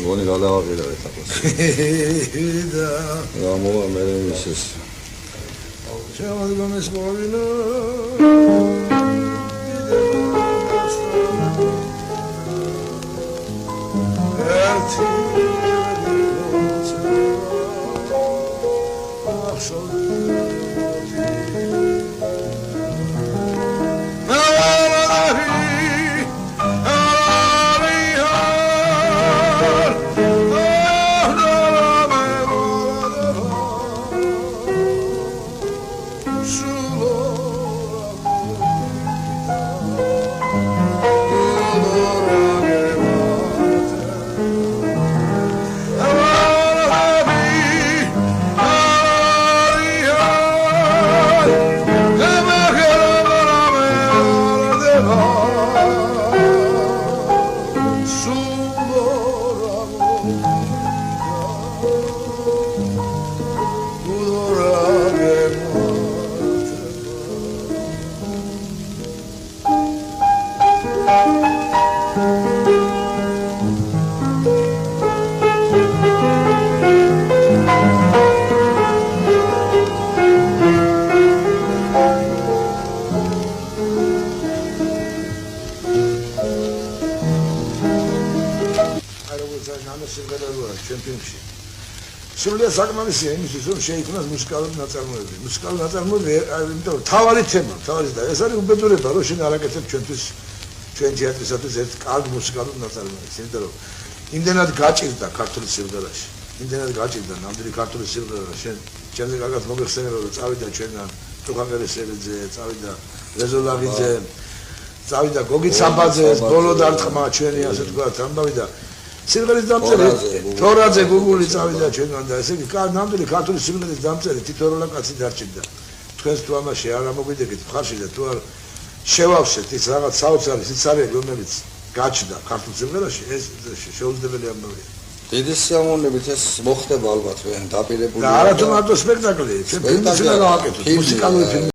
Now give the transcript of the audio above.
გონი გადავაყირა ეთაპას. გამოვა მე ისეს. შემოდგა მესმოვინა. Şimdi sakmamışsın, imsizim şey iknas müzikal natarmıdır. Müzikal natarmıdır, იმიტომ თავარი თემა, თავარი და ეს არის უბედურება, რომ შენ არაკეთებ ჩვენთვის ჩვენ თეატრისათვის ერთ კარგ მუსიკალურ ნაწარმოებს, იმიტომ რომ იმდენად გაჭირდა ქართული სიმღერაში, იმდენად გაჭირდა ნამდვილი ქართული სიმღერა, შენ ჩემზე კარგად მოგეხსენება, რომ წავიდა ჩვენგან ტუხანგერესელიძე, წავიდა რეზოლავიძე, წავიდა გოგი ცამბაძე, ბოლო დარტყმა ჩვენი ასე თქვათ, ამბავი და სიმღერის დამწერი თორაძე გუგული წავიდა ჩვენგან და ესე იგი ნამდვილი ქართული სიმღერის დამწერი თითოეულა კაცი დარჩენდა. თქვენს თუ ამაში არ ამოგვიდეკით მხარში და თუ არ შევავსეთ ის რაღაც საოცარი სიცარიე რომელიც გაჩნდა ქართულ სიმღერაში ეს შეუძლებელი ამბავია. დიდი სიამოვნებით ეს მოხდება ალბათ დაპირებული. და არა თუ მარტო სპექტაკლი, ჩვენ ფილმს უნდა გავაკეთოთ, მუსიკალური ფილმი.